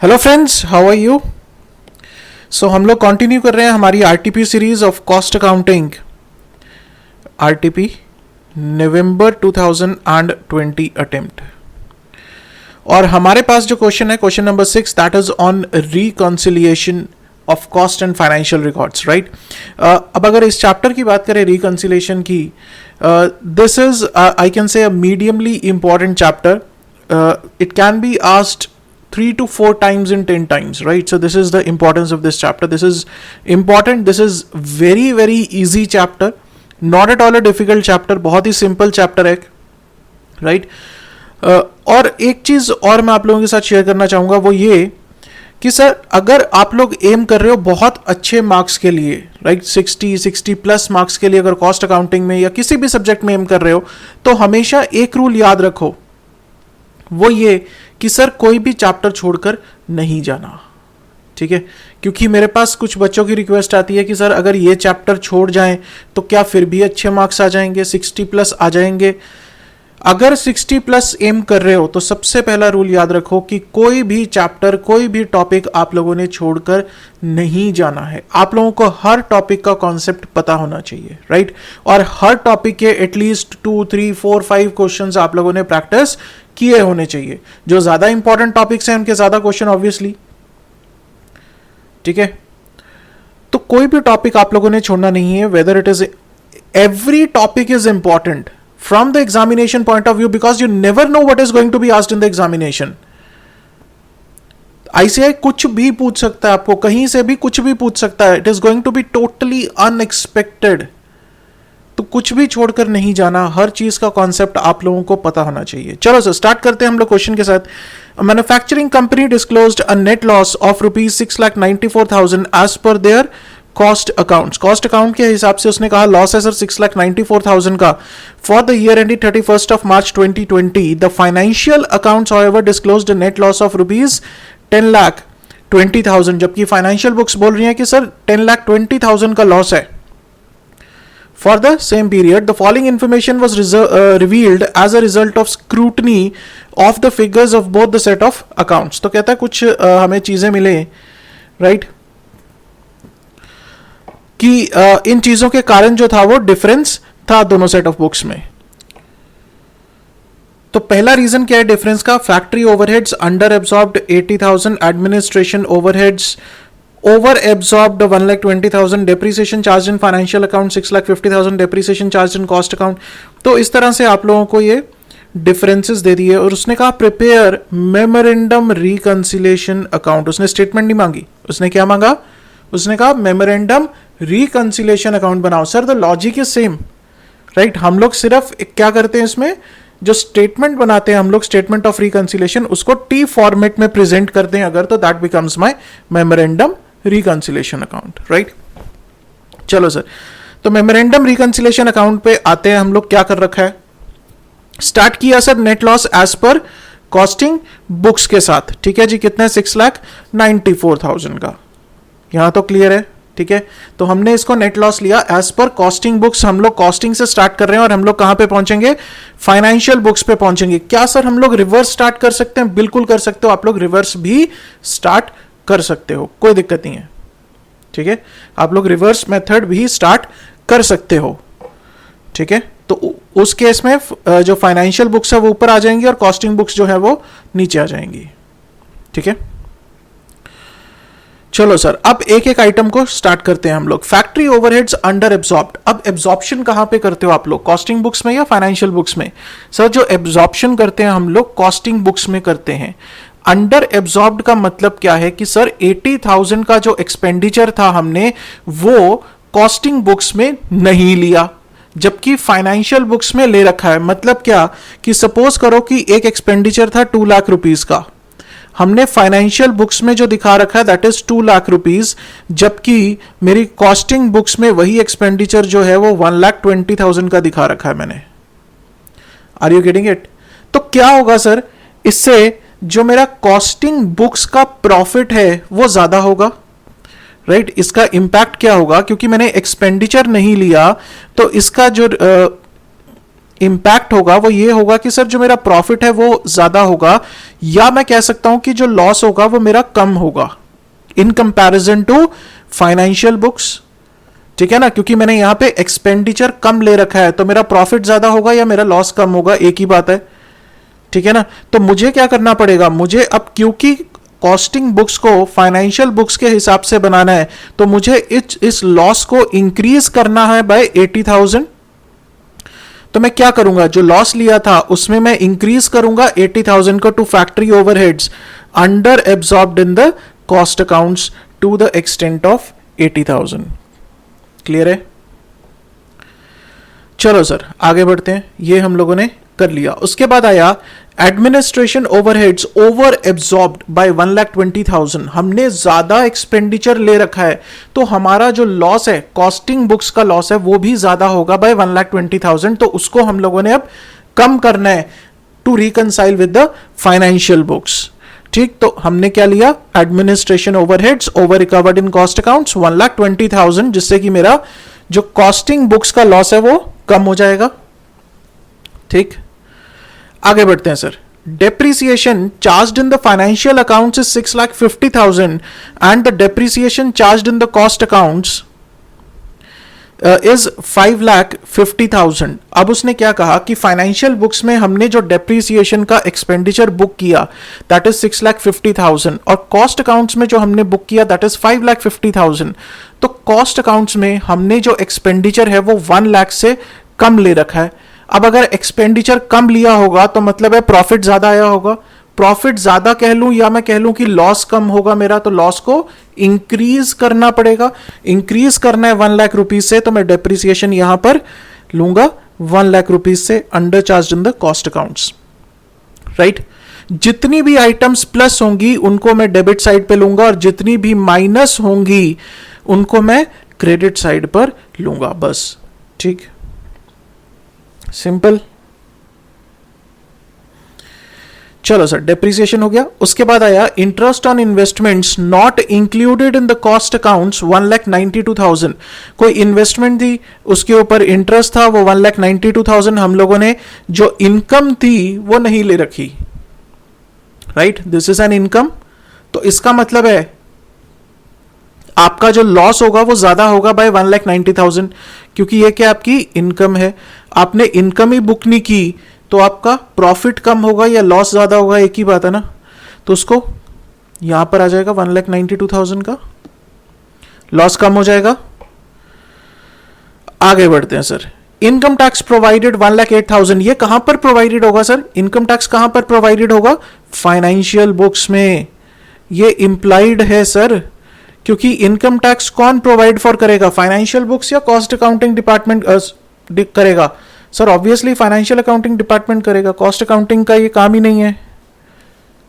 Hello friends, how are you. So हम लोग continue कर रहे हैं हमारी RTP series of cost accounting, RTP November 2020 attempt. और हमारे पास जो क्वेश्चन है, question number 6, that is on reconciliation of cost and financial records, right. अब अगर इस चैप्टर की बात करें रिकंसिलिएशन की, this is I can say a mediumly important chapter. It can be asked 3 to 4 times in 10 times, right? So this is the importance of this chapter. This is important. This is very easy chapter, not at all a difficult chapter. बहुत ही simple chapter है, right? और एक चीज और मैं आप लोगों के साथ शेयर करना चाहूंगा, वो ये कि सर अगर आप लोग एम कर रहे हो बहुत अच्छे मार्क्स के लिए, राइट, 60 प्लस मार्क्स के लिए अगर कॉस्ट अकाउंटिंग में या किसी भी सब्जेक्ट में एम कर रहे हो, तो हमेशा एक रूल याद रखो, वो ये कि सर कोई भी चैप्टर छोड़कर नहीं जाना, ठीक है। क्योंकि मेरे पास कुछ बच्चों की रिक्वेस्ट आती है कि सर अगर ये चैप्टर छोड़ जाएं तो क्या फिर भी अच्छे मार्क्स आ जाएंगे, 60 प्लस आ जाएंगे। अगर 60 प्लस एम कर रहे हो तो सबसे पहला रूल याद रखो कि कोई भी चैप्टर, कोई भी टॉपिक आप लोगों ने छोड़कर नहीं जाना है। आप लोगों को हर टॉपिक का कॉन्सेप्ट पता होना चाहिए, राइट। और हर टॉपिक के एटलीस्ट 2, 3, 4, 5 क्वेश्चंस आप लोगों ने प्रैक्टिस किए होने चाहिए। जो ज्यादा इंपॉर्टेंट टॉपिक्स हैं उनके ज्यादा क्वेश्चन ऑब्वियसली, ठीक है। तो कोई भी टॉपिक आप लोगों ने छोड़ना नहीं है, whether it is, every topic is important from the examination point of view, because you never know what is going to be asked in the examination. ICAI कुछ भी पूछ सकता है, आपको कहीं से भी कुछ भी पूछ सकता है. It is going to be totally unexpected. तो कुछ भी छोड़कर नहीं जाना, हर चीज का कॉन्सेप्ट आप लोगों को पता होना चाहिए. चलो सर स्टार्ट करते हैं हम लोग क्वेश्चन के साथ. Manufacturing company disclosed a net loss of ₹6,94,000 as per their cost accounts. Cost account के हिसाब से उसने कहा लॉस है सर 6,94,000 का for the year ending 31st of March 2020. The financial accounts however disclosed a net loss of ₹10,20,000, जबकि financial books बोल रही हैं कि सर 10,20,000 का लॉस है. For the same period, the following information was revealed as a result of scrutiny of the figures of both the set of accounts. तो कहता है कुछ हमें चीजें मिले, right? कि इन चीजों के कारण जो था वो डिफरेंस था दोनों सेट ऑफ बुक्स में. तो पहला रीजन क्या है डिफरेंस का? Factory overheads under absorbed 80,000, administration overheads over absorbed 1,20,000, depreciation charge in financial account 6,50,000, depreciation charge in cost account. तो इस तरह से आप लोगों को ये डिफरेंसेस दे दिए. और उसने कहा प्रिपेयर मेमोरेंडम रिकंसिलिएशन अकाउंट. उसने स्टेटमेंट नहीं मांगी, उसने क्या मांगा? उसने कहा मेमोरेंडम रिकंसिलिएशन अकाउंट बनाओ. Sir the logic is same, right. हम लोग सिर्फ क्या करते हैं, इसमें जो स्टेटमेंट बनाते हैं हम लोग, स्टेटमेंट ऑफ रिकंसिलिएशन, उसको टी फॉर्मेट में प्रेजेंट करते हैं अगर, तो that becomes my memorandum reconciliation account, right. चलो सर, तो मेमोरेंडम रिकंसिलिएशन अकाउंट पे आते हैं हम लोग. क्या कर रखा है? स्टार्ट किया sir net loss as per costing books के साथ, ठीक है जी. कितना है? 6,94,000 का. यहां तो क्लियर है, ठीक है. तो हमने इसको नेट लॉस लिया एज पर कॉस्टिंग बुक्स. हम लोग कॉस्टिंग से स्टार्ट कर रहे हैं और हम लोग कहां पे पहुंचेंगे? फाइनेंशियल बुक्स पे पहुंचेंगे. क्या सर हम लोग रिवर्स स्टार्ट कर सकते हैं? बिल्कुल कर सकते हो, आप लोग रिवर्स भी स्टार्ट कर सकते हो, कोई दिक्कत नहीं है, ठीक है. आप लोग रिवर्स मेथड भी स्टार्ट कर सकते हो, ठीक है. तो उस केस में जो फाइनेंशियल बुक्स है वो ऊपर आ जाएंगी और कॉस्टिंग बुक्स जो है वो नीचे आ जाएंगी, ठीक है. चलो सर, अब एक एक आइटम को स्टार्ट करते हैं हम लोग. Factory overheads under absorbed. अब एब्सॉर्प्शन कहां पे करते हो आप लोग? कॉस्टिंग बुक्स में या फाइनेंशियल बुक्स में? सर जो एब्सॉर्प्शन करते हैं हम लोग कॉस्टिंग बुक्स में करते हैं. अंडर एब्सॉर्ब्ड का मतलब क्या है कि सर 80,000 का जो एक्सपेंडिचर था हमने वो कॉस्टिंग बुक्स में नहीं लिया, जबकि फाइनेंशियल बुक्स में ले रखा है. मतलब क्या कि सपोज करो कि एक एक्सपेंडिचर था 2 लाख रुपीस का, हमने फाइनेंशियल बुक्स में जो दिखा रखा है दैट इज 2 लाख रुपीस, जबकि मेरी कॉस्टिंग बुक्स में वही एक्सपेंडिचर जो है वो 1,20,000 का दिखा रखा है मैंने. Are you getting it? तो क्या होगा सर, इससे जो मेरा कॉस्टिंग बुक्स का प्रॉफिट है वो ज्यादा होगा, राइट. इसका इंपैक्ट क्या होगा? क्योंकि मैंने एक्सपेंडिचर नहीं लिया तो इसका जो इम्पैक्ट होगा वो ये होगा कि सर जो मेरा प्रॉफिट है वो ज्यादा होगा, या मैं कह सकता हूं कि जो लॉस होगा वो मेरा कम होगा in comparison to financial books. ठीक है ना, क्योंकि मैंने यहां पे एक्सपेंडिचर कम ले रखा है, तो मेरा प्रॉफिट ज्यादा होगा या मेरा लॉस कम होगा, एक ही बात है। ठीक है ना, तो मुझे क्या करना पड़ेगा, मुझे अब क्योंकि कॉस्टिंग बुक्स को फाइनेंशियल बुक्स के हिसाब से बनाना है, तो मुझे इस लॉस को इंक्रीज करना है बाय 80,000। तो मैं क्या करूंगा, जो लॉस लिया था उसमें मैं इंक्रीज करूंगा 80,000 को to factory overheads under absorbed in the cost accounts to the extent of 80,000। Clear है? चलो सर आगे बढ़ते हैं, ये हम लोगों ने कर लिया। उसके बाद आया administration overheads over absorbed bye 1,20,000। हमने ज्यादा एक्सपेंडिचर ले रखा है, तो हमारा जो लॉस है, कॉस्टिंग बुक्स का लॉस है, वो भी ज्यादा होगा बाय 1,20,000। तो उसको हम लोगों ने अब कम करना है to reconcile with the financial books. ठीक, तो हमने क्या लिया, administration overheads over recovered in cost accounts 1,20,000, जिससे कि मेरा जो कॉस्टिंग बुक्स का लॉस है वो कम हो जाएगा। ठीक, आगे बढ़ते हैं sir. Depreciation charged in the financial accounts is 6,50,000 and the depreciation charged in the cost accounts is 5,50,000। अब उसने क्या कहा कि फाइनेंशियल बुक्स में हमने जो डेप्रिसिएशन का एक्सपेंडिचर बुक किया दैट इज 6,50,000, और कॉस्ट अकाउंट्स में जो हमने बुक किया दैट इज 5,50,000। तो कॉस्ट अकाउंट्स में हमने जो एक्सपेंडिचर है वो 1 लाख से कम ले रखा है। अब अगर एक्सपेंडिचर कम लिया होगा तो मतलब है प्रॉफिट ज्यादा आया होगा। प्रॉफिट ज्यादा कह लूं या मैं कह लूं कि लॉस कम होगा मेरा, तो लॉस को इंक्रीज करना पड़ेगा। इंक्रीज करना है 1 लाख रुपीज से, तो मैं डेप्रिसिएशन यहां पर लूंगा 1 लाख रुपीज से under charge in the cost accounts. Right, जितनी भी आइटम्स प्लस होंगी उनको मैं डेबिट साइड पे लूंगा, और जितनी भी माइनस होंगी उनको मैं क्रेडिट साइड पर लूंगा, बस। ठीक, सिंपल। चलो सर, डेप्रिसिएशन हो गया। उसके बाद आया interest on investments not included in the cost accounts 1,92,000। कोई इन्वेस्टमेंट थी, उसके ऊपर इंटरेस्ट था, वो 1,92,000 हम लोगों ने जो इनकम थी वो नहीं ले रखी। Right, this is an income. तो इसका मतलब है आपका जो लॉस होगा वो ज्यादा होगा बाय 1,90,000, क्योंकि ये क्या आपकी इनकम है। आपने इनकम ही बुक नहीं की तो आपका प्रॉफिट कम होगा या लॉस ज्यादा होगा, एक ही बात है ना। तो उसको यहां पर आ जाएगा 1,92,000 का लॉस कम हो जाएगा। आगे बढ़ते हैं सर। इनकम टैक्स प्रोवाइडेड 1,08,000, ये कहां पर प्रोवाइडेड होगा सर? इनकम टैक्स कहां पर प्रोवाइडेड होगा? फाइनेंशियल बुक्स में। ये इंप्लाइड है सर, क्योंकि इनकम टैक्स कौन प्रोवाइड फॉर करेगा, फाइनेंशियल बुक्स या कॉस्ट अकाउंटिंग डिपार्टमेंट करेगा? Sir obviously financial accounting department करेगा, कॉस्ट अकाउंटिंग का ये काम ही नहीं है।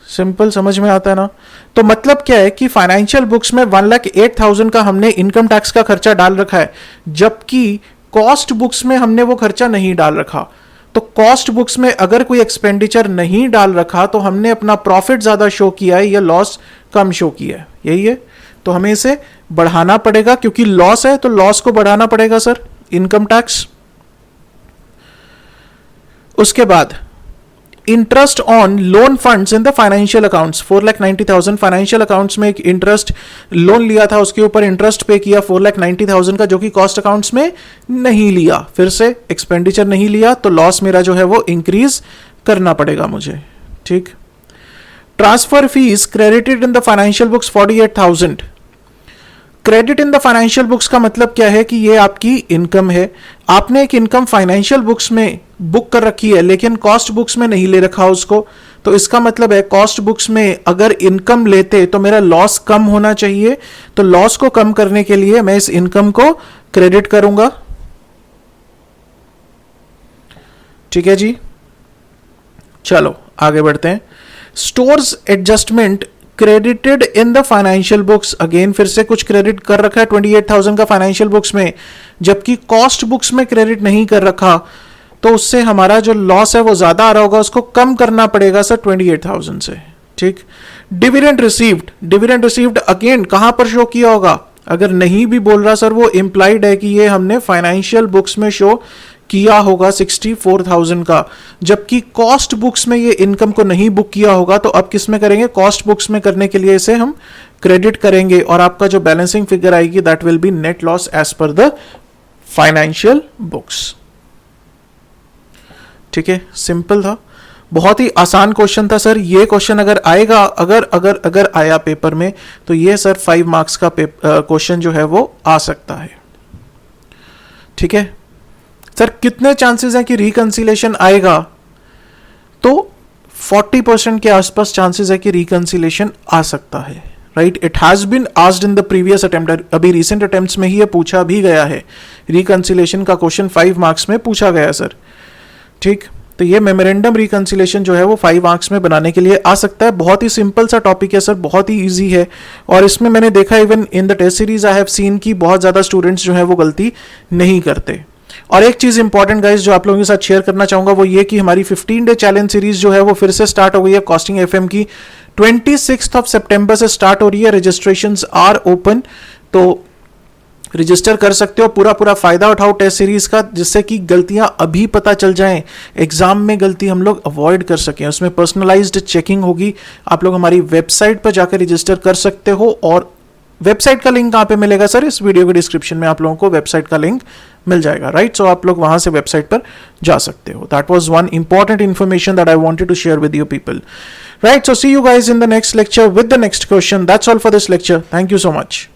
सिंपल, समझ में आता है ना। तो मतलब क्या है कि फाइनेंशियल बुक्स में 1,08,000 का हमने इनकम टैक्स का खर्चा डाल रखा है, जबकि कॉस्ट बुक्स में हमने वो खर्चा नहीं डाल रखा। तो कॉस्ट बुक्स में अगर कोई एक्सपेंडिचर नहीं डाल रखा तो हमने अपना प्रॉफिट ज्यादा शो किया है या लॉस कम शो किया है, यही है। तो हमें इसे बढ़ाना पड़ेगा, क्योंकि लॉस है तो लॉस को बढ़ाना पड़ेगा सर, इनकम टैक्स। उसके बाद interest on loan funds in the financial accounts 4,90,000। Financial accounts में एक इंटरेस्ट लोन लिया था, उसके ऊपर इंटरेस्ट पे किया 4,90,000 का, जो कि कॉस्ट अकाउंट्स में नहीं लिया। फिर से एक्सपेंडिचर नहीं लिया तो लॉस मेरा जो है वो इंक्रीज करना पड़ेगा मुझे। ठीक, transfer fees credited in the financial books 48,000। Credit in the financial books का मतलब क्या है कि ये आपकी इनकम है। आपने एक इनकम फाइनेंशियल बुक्स में बुक कर रखी है लेकिन कॉस्ट बुक्स में नहीं ले रखा उसको, तो इसका मतलब है कॉस्ट बुक्स में अगर इनकम लेते तो मेरा लॉस कम होना चाहिए। तो लॉस को कम करने के लिए मैं इस इनकम को क्रेडिट करूंगा। ठीक है जी, चलो आगे बढ़ते हैं। Stores adjustment credited in the financial books, again फिर से कुछ क्रेडिट कर रखा है 28,000 का फाइनेंशियल बुक्स में, जबकि कॉस्ट बुक्स में क्रेडिट नहीं कर रखा, तो उससे हमारा जो लॉस है वो ज्यादा आ रहा होगा, उसको कम करना पड़ेगा सर 28,000 से। ठीक, dividend received, dividend received again कहां पर शो किया होगा? अगर नहीं भी बोल रहा सर, वो इंप्लाइड है कि ये हमने फाइनेंशियल बुक्स में शो किया होगा 64,000 का, जबकि कॉस्ट बुक्स में ये इनकम को नहीं बुक किया होगा। तो अब किस में करेंगे, कॉस्ट बुक्स में करने के लिए इसे हम क्रेडिट करेंगे और आपका जो बैलेंसिंग फिगर आएगी that will be net loss as per the financial books. ठीक है, सिंपल था, बहुत ही आसान क्वेश्चन था सर। ये क्वेश्चन अगर आएगा, अगर आया पेपर में, तो ये सर 5 मार्क्स का क्वेश्चन जो है वो आ सकता है। ठीक है सर, कितने चांसेस हैं कि रिकंसिलेशन आएगा? तो 40% के आसपास चांसेस है कि रिकंसिलेशन आ सकता है। Right, it has been asked in the previous attempt, अभी रिसेंट अटेम्प्ट्स में ही ये पूछा भी गया है। रिकंसिलेशन का क्वेश्चन 5 मार्क्स में पूछा गया सर। ठीक, तो ये मेमोरेंडम रिकंसिलेशन जो है वो 5 मार्क्स में बनाने के लिए आ सकता है। बहुत ही सिंपल सा टॉपिक है सर, बहुत ही इजी है, और इसमें मैंने देखा even in the test series I have seen की बहुत ज़्यादा स्टूडेंट्स जो है वो गलती नहीं करते। और एक चीज़ इंपॉर्टेंट गाइस जो आप लोगों के साथ शेयर करना चाहूँगा वो ये कि हमारी 15 डे चैलेंज सीरीज जो है वो फिर से स्टार्ट हो गई है। कॉस्टिंग एफएम की 26 सितंबर से स्टार्ट हो रही है। रजिस्ट्रेशंस आर ओपन, तो रजिस्टर कर सकते हो, पूरा फायदा उठाओ टेस्ट सीरीज का, जिससे कि गलतियां अभी पता चल जाएं, एग्जाम में गलती हम लोग अवॉइड कर सकें। उसमें पर्सनलाइज्ड चेकिंग होगी। आप लोग हमारी वेबसाइट पर जाकर रजिस्टर कर सकते हो, और वेबसाइट का लिंक कहाँ पे मिलेगा सर? इस वीडियो के डिस्क्रिप्शन में आप लोगों को वेबसाइट का लिंक मिल जाएगा। राइट, सो आप लोग वहां से वेबसाइट पर जा सकते हो। That was one important information that I wanted to share with you people. Right, so see you guys in the next lecture with the next question. That's all for this lecture. Thank you so much.